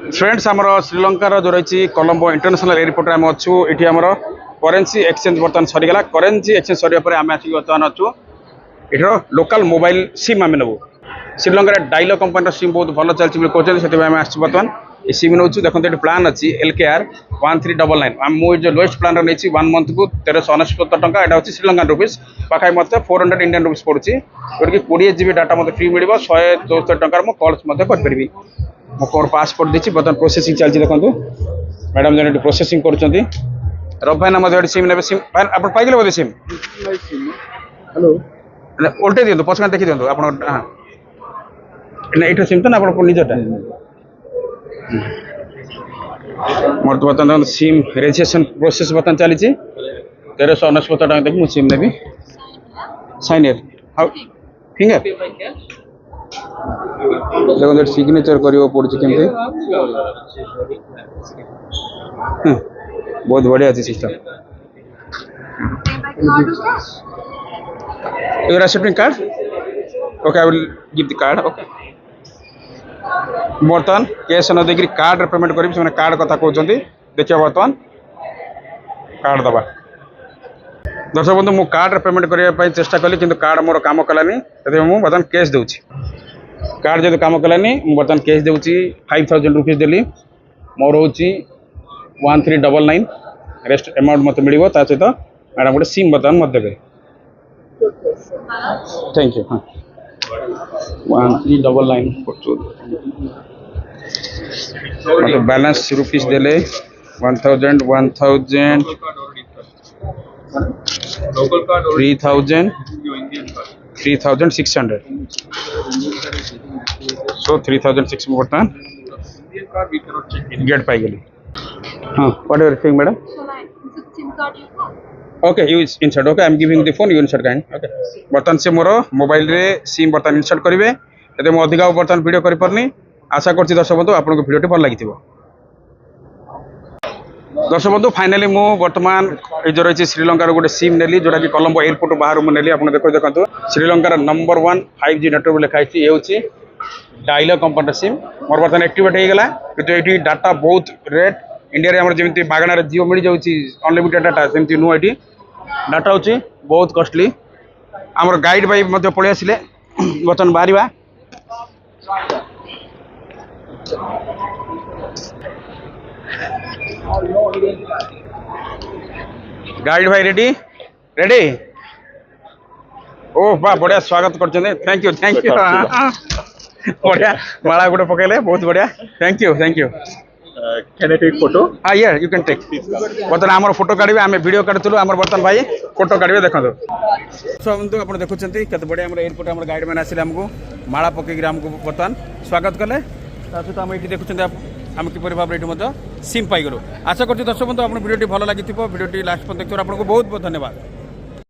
Friends आमर श्रीलंकार जो रही कोलंबो इंटरनेशनल एयरपोर्ट आम अच्छू ये आम करेन्सी एक्सचेंज बर्तमान सरीगला करेन्सी एक्सचेंज सर आम आसिक बर्तमान अच्छू ये लोकल मोबाइल सिम आम नबू श्रीलंकार डायलॉग कंपनी सिम बहुत भल चलती कहते से बर्तमान ये सिम नौ देखो ये प्लान अच्छी LKR 1399 मुझे लोएस्ट प्लान नहीं 1 मंथ को 1369 टंका यहाँ अच्छी श्रीलंकान रुपीज पाखे मत 400 इंडियन रुपीज पड़ुची जोटि 20 GB डाटा मत फ्री मिल 174 टंकार मुझे कल्स करी मोर पासपोर्ट देती बर्तमान प्रोसेसिंग चलती देखो मैडम जन प्रोसेसिंग कर रफ भाई सिम ने सिम आप पाइले बोधे सिम हेलो उल्टे दिखाँ पछका देखी दिखाँ आप ये सिम तो ना आप निजटा मोर तो बर्तमान सिम रेजिस्ट्रेशन प्रोसेस बर्तमान चली 1369 टका देखिए मुझे सिम ने साइन एर हाउ फिंगर देखो सिग्नेचर करियो पड़ुछि केमते बहुत बढ़िया अछि system you accepting card okay I will give the card okay बर्तमान कैश न देकरी कार्ड रे पेमेंट करी से कार्ड कथा कहउछंती देखियो बर्तमान कार्ड दबा दर्शक बंधु मु कार्ड रे पेमेंट करिया पई चेष्टा कली किंतु कार्ड मोर काम कलानी तते मु बर्तमान कैश देउछि कार्ड जब काम कलानी मु बर्तमान कैश देउछि 5000 रुपीस देली मोर होछि 1399 रेस्ट अमाउंट मत मिलिबो ता सहित मैडम गोटे सिम बर्तमान मत देबे थैंक यू हां 1399 मतलब बैलेंस रुपीस देले 1000 लोकल कार्ड 3000 3600 so 3600 बर्तमान Indian card we can not check गेट पाई गेली हां what are you thing madam SIM card you have? Okay you insert okay I am giving the phone you insert kind okay बर्तमान से मोर mobile रे SIM बर्तमान इंसर्ट करिवे एते मो अधिक बर्तमान वीडियो करि परनी आशा करछि दर्शक बंधु आपन को वीडियोटी भल लागिथिबो दर्शक बंधु फाइनली मु वर्तमान ए जो रही श्रीलंकार गोटे सिम नेली जोटा कि कोलंबो एयरपोर्ट बाहर मु नेली आपन देखंतु श्रीलंकार नंबर 1 5G नेटवर्क लिखाई ये होछि डायलॉग कंपनी सिम मोर बर्तमान एक्टिवेट हो गला किंतु एठी डाटा बहुत रेट इंडिया रे हमर जेमति बागणार जियो मिल जाउछि अनलिमिटेड डाटा सेमति नो एठी डाटा होछि बहुत कॉस्टली हमर गाइड भाई मध्ये पळे आसिले बर्तमान बारिबा गाइड भाई रेडी रेडी ओ बा बढ़िया स्वागत करछने थैंक यू बढ़िया माला गुटे पकेले बहुत बढ़िया thank you can I take photo हाँ यार यू कैन टेक बर्तमान आम फोटो काढ़े आम वीडियो काढ़ुलू आम बर्तमान भाई फोटो काढ़े देखो सब आप देखुं केत बढ़िया एयरपोर्ट आम गाइड मैंने आसिले आमको माला पकईक आमको बर्तमान स्वागत कले सहित आम ये देखुं आम किपर भाव ये सिम पाइगलु आशा कर दर्शक बंधु आप वीडियो भल लगी वीडियो लास्ट पर देखिए आपको बहुत बहुत धन्यवाद।